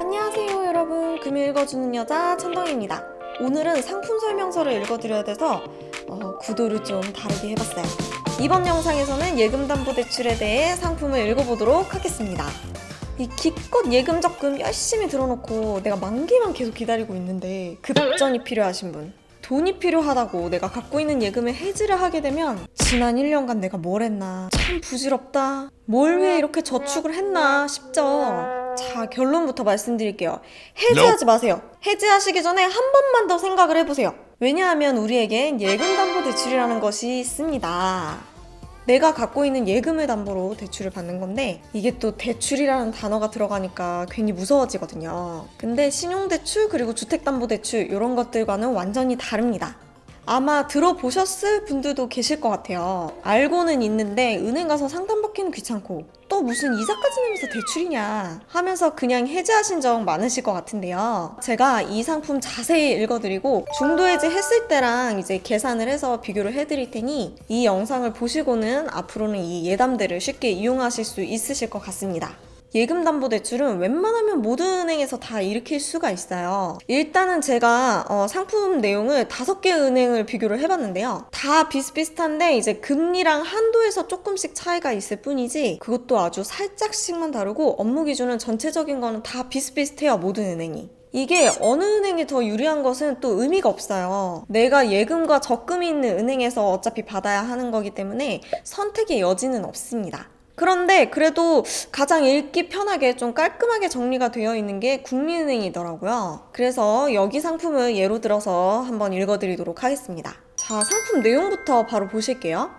안녕하세요 여러분, 금요 읽어주는 여자 천덩입니다. 오늘은 상품 설명서를 읽어드려야 돼서 구도를 좀 다르게 해봤어요. 이번 영상에서는 예금담보대출에 대해 상품을 읽어보도록 하겠습니다. 이 기껏 예금 적금 열심히 들어놓고 내가 만기만 계속 기다리고 있는데 급전이 필요하신 분, 돈이 필요하다고 내가 갖고 있는 예금을 해지를 하게 되면 지난 1년간 내가 뭘 했나, 참 부질없다, 뭘 왜 이렇게 저축을 했나 싶죠. 자, 결론부터 말씀드릴게요. 해지하지 마세요. 해지하시기 전에 한 번만 더 생각을 해보세요. 왜냐하면 우리에겐 예금담보대출이라는 것이 있습니다. 내가 갖고 있는 예금을 담보로 대출을 받는 건데 이게 또 대출이라는 단어가 들어가니까 괜히 무서워지거든요. 근데 신용대출 그리고 주택담보대출 이런 것들과는 완전히 다릅니다. 아마 들어보셨을 분들도 계실 것 같아요. 알고는 있는데 은행 가서 상담받기는 귀찮고 또 무슨 이자까지 내면서 대출이냐 하면서 그냥 해지하신 적 많으실 것 같은데요. 제가 이 상품 자세히 읽어드리고 중도해지 했을 때랑 이제 계산을 해서 비교를 해드릴 테니 이 영상을 보시고는 앞으로는 이 예담들을 쉽게 이용하실 수 있으실 것 같습니다. 예금담보대출은 웬만하면 모든 은행에서 다 일으킬 수가 있어요. 일단은 제가 상품 내용을 5개 은행을 비교를 해봤는데요. 다 비슷비슷한데 이제 금리랑 한도에서 조금씩 차이가 있을 뿐이지 그것도 아주 살짝씩만 다르고 업무 기준은 전체적인 거는 다 비슷비슷해요. 모든 은행이. 이게 어느 은행이 더 유리한 것은 또 의미가 없어요. 내가 예금과 적금이 있는 은행에서 어차피 받아야 하는 거기 때문에 선택의 여지는 없습니다. 그런데 그래도 가장 읽기 편하게 좀 깔끔하게 정리가 되어 있는 게 국민은행이더라고요. 그래서 여기 상품을 예로 들어서 한번 읽어드리도록 하겠습니다. 자, 상품 내용부터 바로 보실게요.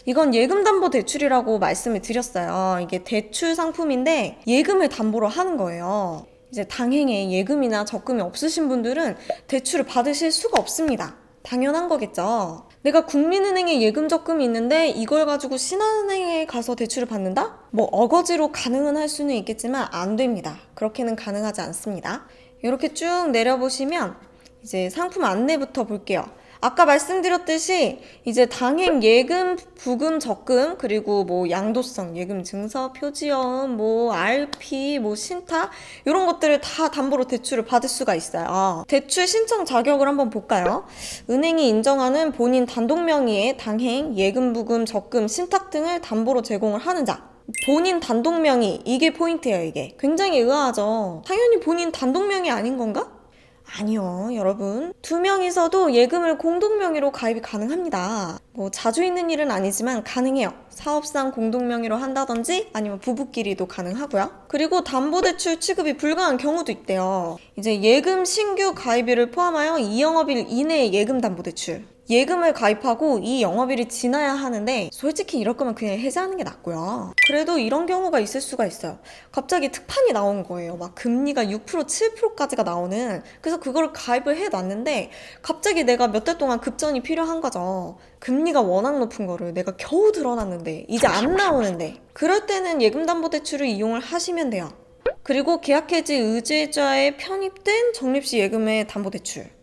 이건 예금담보대출이라고 말씀을 드렸어요. 이게 대출 상품인데 예금을 담보로 하는 거예요. 이제 당행에 예금이나 적금이 없으신 분들은 대출을 받으실 수가 없습니다. 당연한 거겠죠. 내가 국민은행에 예금 적금이 있는데 이걸 가지고 신한은행에 가서 대출을 받는다? 뭐 어거지로 가능은 할 수는 있겠지만 안 됩니다. 그렇게는 가능하지 않습니다. 이렇게 쭉 내려보시면 이제 상품 안내부터 볼게요. 아까 말씀드렸듯이 이제 당행 예금, 부금, 적금, 그리고 뭐 양도성, 예금 증서, 표지연, 뭐 RP, 뭐 신탁 이런 것들을 다 담보로 대출을 받을 수가 있어요. 대출 신청 자격을 한번 볼까요? 은행이 인정하는 본인 단독 명의의 당행, 예금, 부금, 적금, 신탁 등을 담보로 제공을 하는 자. 본인 단독 명의, 이게 포인트예요. 이게 굉장히 의아하죠. 당연히 본인 단독 명의 아닌 건가? 아니요, 여러분. 2명이서도 예금을 공동명의로 가입이 가능합니다. 뭐 자주 있는 일은 아니지만 가능해요. 사업상 공동명의로 한다든지 아니면 부부끼리도 가능하고요. 그리고 담보대출 취급이 불가한 경우도 있대요. 이제 예금 신규 가입일을 포함하여 2영업일 이내의 예금담보대출. 예금을 가입하고 이 영업일이 지나야 하는데 솔직히 이럴 거면 그냥 해지하는 게 낫고요. 그래도 이런 경우가 있을 수가 있어요. 갑자기 특판이 나온 거예요. 막 금리가 6%, 7%까지가 나오는. 그래서 그걸 가입을 해놨는데 갑자기 내가 몇 달 동안 급전이 필요한 거죠. 금리가 워낙 높은 거를 내가 겨우 들어놨는데 이제 안 나오는데 그럴 때는 예금담보대출을 이용을 하시면 돼요. 그리고 계약해지 의지자에 편입된 적립시 예금의 담보대출.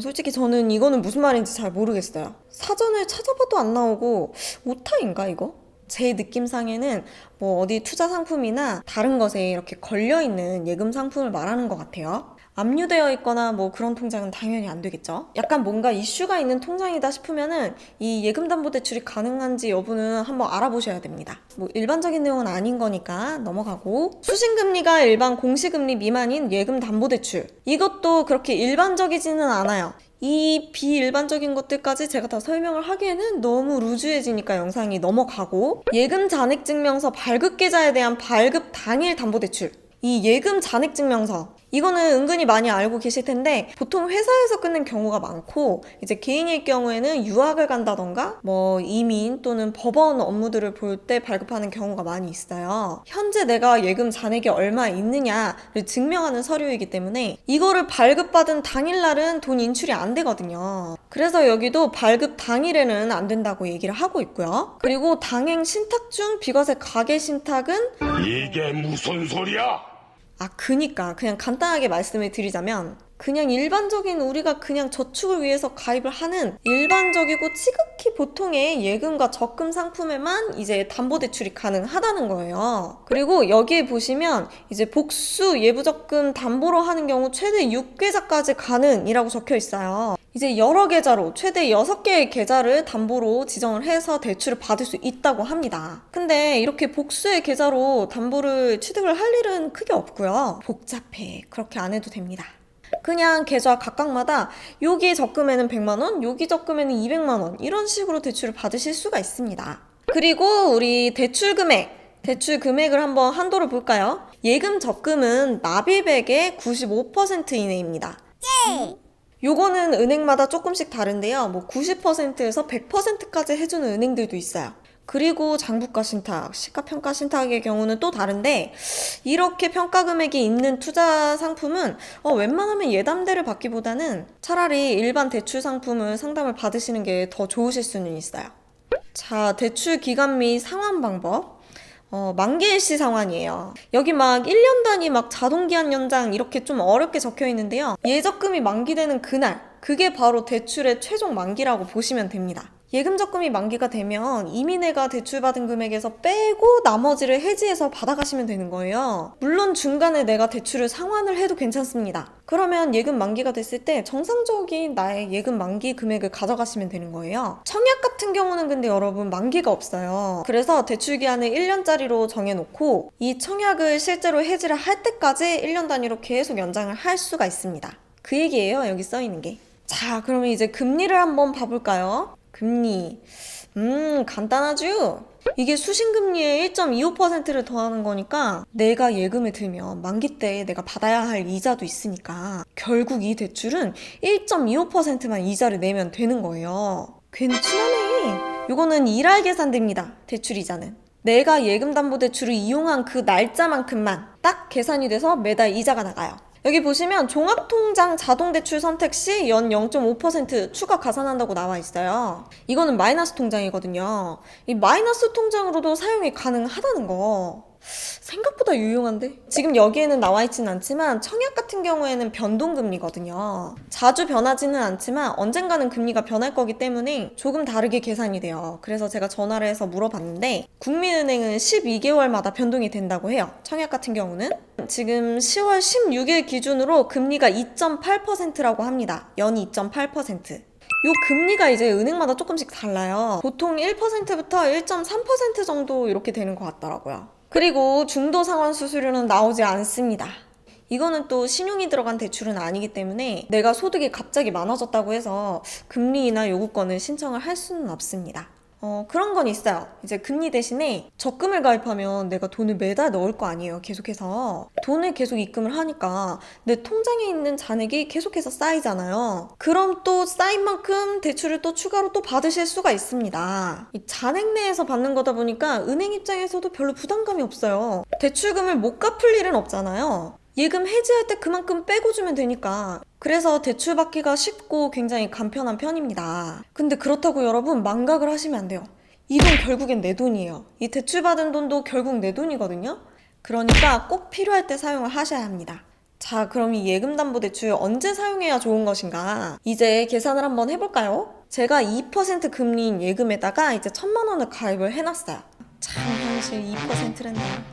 솔직히 저는 이거는 무슨 말인지 잘 모르겠어요. 사전을 찾아봐도 안 나오고 오타인가 이거? 제 느낌상에는 뭐 어디 투자 상품이나 다른 것에 이렇게 걸려있는 예금 상품을 말하는 것 같아요. 압류되어 있거나 뭐 그런 통장은 당연히 안 되겠죠. 약간 뭔가 이슈가 있는 통장이다 싶으면은 이 예금담보대출이 가능한지 여부는 한번 알아보셔야 됩니다. 뭐 일반적인 내용은 아닌 거니까 넘어가고, 수신금리가 일반 공시금리 미만인 예금담보대출, 이것도 그렇게 일반적이지는 않아요. 이 비일반적인 것들까지 제가 다 설명을 하기에는 너무 루즈해지니까 영상이 넘어가고, 예금 잔액증명서 발급 계좌에 대한 발급 당일 담보대출, 이 예금 잔액증명서, 이거는 은근히 많이 알고 계실 텐데 보통 회사에서 끊는 경우가 많고, 이제 개인일 경우에는 유학을 간다던가 뭐 이민 또는 법원 업무들을 볼 때 발급하는 경우가 많이 있어요. 현재 내가 예금 잔액이 얼마 있느냐를 증명하는 서류이기 때문에 이거를 발급받은 당일날은 돈 인출이 안 되거든요. 그래서 여기도 발급 당일에는 안 된다고 얘기를 하고 있고요. 그리고 당행 신탁 중 비과세 가계 신탁은 이게 무슨 소리야? 그니까 그냥 간단하게 말씀을 드리자면 그냥 일반적인 우리가 그냥 저축을 위해서 가입을 하는 일반적이고 지극히 보통의 예금과 적금 상품에만 이제 담보대출이 가능하다는 거예요. 그리고 여기에 보시면 이제 복수 예부적금 담보로 하는 경우 최대 6계좌까지 가능이라고 적혀 있어요. 이제 여러 계좌로 최대 6개의 계좌를 담보로 지정을 해서 대출을 받을 수 있다고 합니다. 근데 이렇게 복수의 계좌로 담보를 취득을 할 일은 크게 없고요. 복잡해. 그렇게 안 해도 됩니다. 그냥 계좌 각각마다 여기 적금에는 100만원, 여기 적금에는 200만원 이런 식으로 대출을 받으실 수가 있습니다. 그리고 우리 대출 금액을 한번 한도를 볼까요? 예금 적금은 납입액의 95% 이내입니다. 요거는 은행마다 조금씩 다른데요. 뭐 90%에서 100%까지 해주는 은행들도 있어요. 그리고 장부가 신탁, 시가평가 신탁의 경우는 또 다른데 이렇게 평가 금액이 있는 투자 상품은 웬만하면 예담대를 받기보다는 차라리 일반 대출 상품을 상담을 받으시는 게 더 좋으실 수는 있어요. 자, 대출 기간 및 상환 방법. 만기일시 상환이에요. 여기 막 1년 단위 막 자동기한 연장 이렇게 좀 어렵게 적혀 있는데요. 예적금이 만기되는 그날, 그게 바로 대출의 최종 만기라고 보시면 됩니다. 예금 적금이 만기가 되면 이미 내가 대출받은 금액에서 빼고 나머지를 해지해서 받아가시면 되는 거예요. 물론 중간에 내가 대출을 상환을 해도 괜찮습니다. 그러면 예금 만기가 됐을 때 정상적인 나의 예금 만기 금액을 가져가시면 되는 거예요. 청약 같은 경우는 근데 여러분 만기가 없어요. 그래서 대출 기한을 1년짜리로 정해놓고 이 청약을 실제로 해지를 할 때까지 1년 단위로 계속 연장을 할 수가 있습니다. 그 얘기예요, 여기 써있는 게. 자, 그러면 이제 금리를 한번 봐볼까요? 금리. 간단하죠? 이게 수신금리에 1.25%를 더하는 거니까 내가 예금에 들면 만기 때 내가 받아야 할 이자도 있으니까 결국 이 대출은 1.25%만 이자를 내면 되는 거예요. 괜찮네. 요거는 일할 계산됩니다. 대출 이자는. 내가 예금담보대출을 이용한 그 날짜만큼만 딱 계산이 돼서 매달 이자가 나가요. 여기 보시면 종합통장 자동대출 선택 시 연 0.5% 추가 가산한다고 나와 있어요. 이거는 마이너스 통장이거든요. 이 마이너스 통장으로도 사용이 가능하다는 거. 생각보다 유용한데? 지금 여기에는 나와 있지는 않지만 청약 같은 경우에는 변동금리거든요. 자주 변하지는 않지만 언젠가는 금리가 변할 거기 때문에 조금 다르게 계산이 돼요. 그래서 제가 전화를 해서 물어봤는데 국민은행은 12개월마다 변동이 된다고 해요. 청약 같은 경우는. 지금 10월 16일 기준으로 금리가 2.8%라고 합니다. 연이 2.8%. 요 금리가 이제 은행마다 조금씩 달라요. 보통 1%부터 1.3% 정도 이렇게 되는 것 같더라고요. 그리고 중도 상환 수수료는 나오지 않습니다. 이거는 또 신용이 들어간 대출은 아니기 때문에 내가 소득이 갑자기 많아졌다고 해서 금리나 요구권을 신청을 할 수는 없습니다. 그런 건 있어요. 이제 금리 대신에 적금을 가입하면 내가 돈을 매달 넣을 거 아니에요. 계속해서. 돈을 계속 입금을 하니까 내 통장에 있는 잔액이 계속해서 쌓이잖아요. 그럼 또 쌓인 만큼 대출을 또 추가로 또 받으실 수가 있습니다. 이 잔액 내에서 받는 거다 보니까 은행 입장에서도 별로 부담감이 없어요. 대출금을 못 갚을 일은 없잖아요. 예금 해지할 때 그만큼 빼고 주면 되니까. 그래서 대출 받기가 쉽고 굉장히 간편한 편입니다. 근데 그렇다고 여러분 망각을 하시면 안 돼요. 이 돈 결국엔 내 돈이에요. 이 대출 받은 돈도 결국 내 돈이거든요. 그러니까 꼭 필요할 때 사용을 하셔야 합니다. 자, 그럼 이 예금담보대출 언제 사용해야 좋은 것인가? 이제 계산을 한번 해볼까요? 제가 2% 금리인 예금에다가 이제 1,000만 원을 가입을 해놨어요. 참 현실 2%랬네요.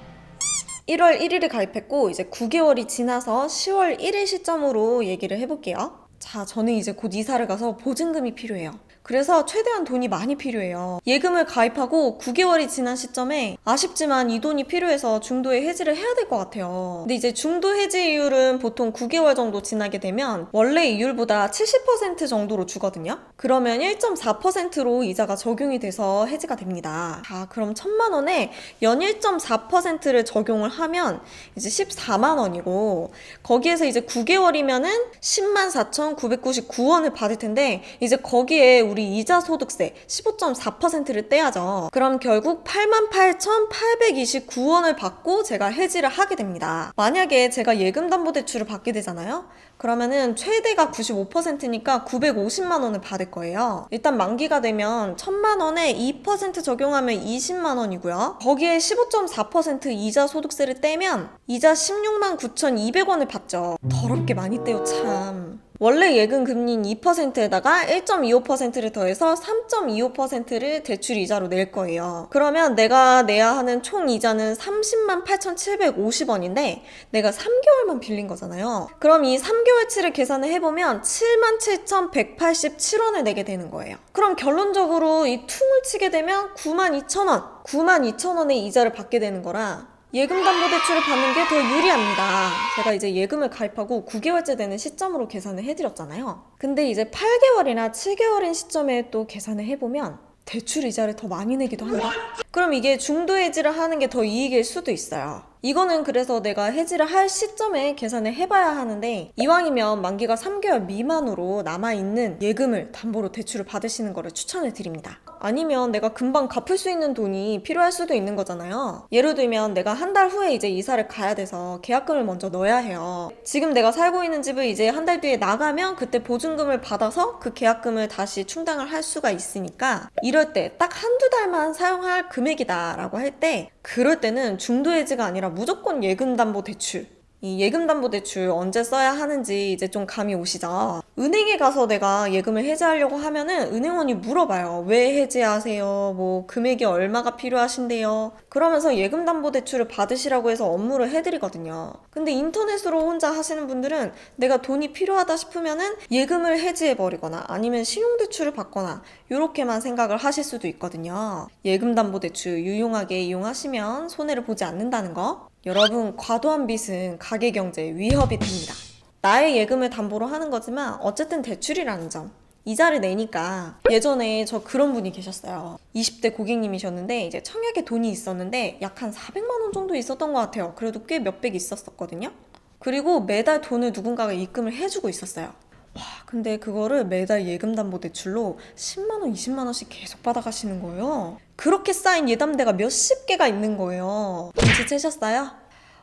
1월 1일에 가입했고 이제 9개월이 지나서 10월 1일 시점으로 얘기를 해볼게요. 자, 저는 이제 곧 이사를 가서 보증금이 필요해요. 그래서 최대한 돈이 많이 필요해요. 예금을 가입하고 9개월이 지난 시점에 아쉽지만 이 돈이 필요해서 중도에 해지를 해야 될 것 같아요. 근데 이제 중도 해지 이율은 보통 9개월 정도 지나게 되면 원래 이율보다 70% 정도로 주거든요. 그러면 1.4%로 이자가 적용이 돼서 해지가 됩니다. 자, 그럼 1,000만 원에 연 1.4%를 적용을 하면 이제 14만 원이고 거기에서 이제 9개월이면은 104,999원을 받을 텐데 이제 거기에 우리 이자 소득세 15.4%를 떼야죠. 그럼 결국 88,829원을 받고 제가 해지를 하게 됩니다. 만약에 제가 예금담보대출을 받게 되잖아요. 그러면은 최대가 95%니까 950만 원을 받을 거예요. 일단 만기가 되면 1,000만 원에 2% 적용하면 20만 원이고요. 거기에 15.4% 이자 소득세를 떼면 이자 16만 9,200원을 받죠. 더럽게 많이 떼요, 참. 원래 예금 금리인 2%에다가 1.25%를 더해서 3.25%를 대출 이자로 낼 거예요. 그러면 내가 내야 하는 총 이자는 30만 8,750원인데 내가 3개월만 빌린 거잖아요. 그럼 이 3개월치를 계산을 해보면 7만 7,187원을 내게 되는 거예요. 그럼 결론적으로 이 퉁을 치게 되면 9만 2천원, 9만 2천원의 이자를 받게 되는 거라 예금담보대출을 받는 게 더 유리합니다. 제가 이제 예금을 가입하고 9개월째 되는 시점으로 계산을 해드렸잖아요. 근데 이제 8개월이나 7개월인 시점에 또 계산을 해보면 대출 이자를 더 많이 내기도 한다? 그럼 이게 중도 해지를 하는 게 더 이익일 수도 있어요. 이거는 그래서 내가 해지를 할 시점에 계산을 해봐야 하는데 이왕이면 만기가 3개월 미만으로 남아있는 예금을 담보로 대출을 받으시는 거를 추천을 드립니다. 아니면 내가 금방 갚을 수 있는 돈이 필요할 수도 있는 거잖아요. 예를 들면 내가 한 달 후에 이제 이사를 가야 돼서 계약금을 먼저 넣어야 해요. 지금 내가 살고 있는 집을 이제 한 달 뒤에 나가면 그때 보증금을 받아서 그 계약금을 다시 충당을 할 수가 있으니까 이럴 때 딱 한두 달만 사용할 금액이다 라고 할 때 그럴 때는 중도 해지가 아니라 무조건 예금담보대출, 이 예금담보대출 언제 써야 하는지 이제 좀 감이 오시죠? 은행에 가서 내가 예금을 해지하려고 하면은 은행원이 물어봐요. 왜 해지하세요? 뭐 금액이 얼마가 필요하신데요? 그러면서 예금담보대출을 받으시라고 해서 업무를 해드리거든요. 근데 인터넷으로 혼자 하시는 분들은 내가 돈이 필요하다 싶으면은 예금을 해지해버리거나 아니면 신용대출을 받거나 이렇게만 생각을 하실 수도 있거든요. 예금담보대출 유용하게 이용하시면 손해를 보지 않는다는 거. 여러분, 과도한 빚은 가계경제에 위협이 됩니다. 나의 예금을 담보로 하는 거지만 어쨌든 대출이라는 점. 이자를 내니까 예전에 저 그런 분이 계셨어요. 20대 고객님이셨는데 이제 청약에 돈이 있었는데 약 한 400만 원 정도 있었던 것 같아요. 그래도 꽤 몇백 있었거든요. 그리고 매달 돈을 누군가가 입금을 해주고 있었어요. 와, 근데 그거를 매달 예금담보대출로 10만 원, 20만 원씩 계속 받아가시는 거예요. 그렇게 쌓인 예담대가 몇십 개가 있는 거예요. 눈치채셨어요?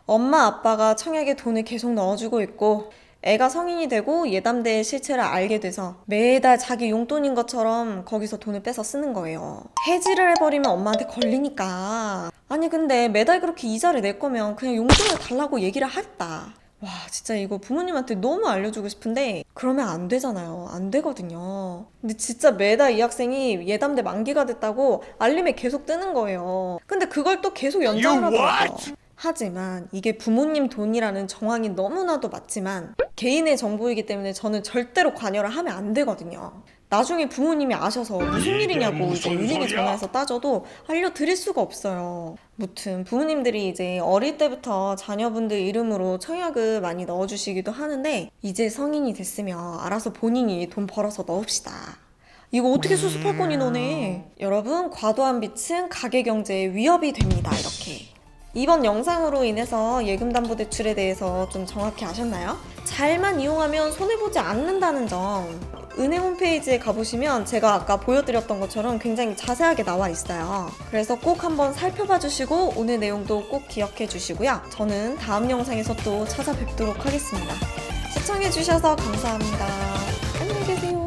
엄마 아빠가 청약에 돈을 계속 넣어주고 있고 애가 성인이 되고 예담대의 실체를 알게 돼서 매달 자기 용돈인 것처럼 거기서 돈을 빼서 쓰는 거예요. 해지를 해버리면 엄마한테 걸리니까. 아니 근데 매달 그렇게 이자를 낼 거면 그냥 용돈을 달라고 얘기를 하겠다. 와, 진짜 이거 부모님한테 너무 알려주고 싶은데 그러면 안 되잖아요. 안 되거든요. 근데 진짜 매달 이 학생이 예담대 만기가 됐다고 알림에 계속 뜨는 거예요. 근데 그걸 또 계속 연장을 하더라고요. 하지만 이게 부모님 돈이라는 정황이 너무나도 맞지만 개인의 정보이기 때문에 저는 절대로 관여를 하면 안 되거든요. 나중에 부모님이 아셔서 무슨 일이냐고 이제 은행에 전화해서 따져도 알려드릴 수가 없어요. 무튼 부모님들이 이제 어릴 때부터 자녀분들 이름으로 청약을 많이 넣어주시기도 하는데 이제 성인이 됐으면 알아서 본인이 돈 벌어서 넣읍시다. 이거 어떻게 수습할 거니 너네? 여러분, 과도한 빚은 가계경제에 위협이 됩니다. 이렇게. 이번 영상으로 인해서 예금담보대출에 대해서 좀 정확히 아셨나요? 잘만 이용하면 손해보지 않는다는 점. 은행 홈페이지에 가보시면 제가 아까 보여드렸던 것처럼 굉장히 자세하게 나와 있어요. 그래서 꼭 한번 살펴봐 주시고 오늘 내용도 꼭 기억해 주시고요. 저는 다음 영상에서 또 찾아뵙도록 하겠습니다. 시청해 주셔서 감사합니다. 안녕히 계세요.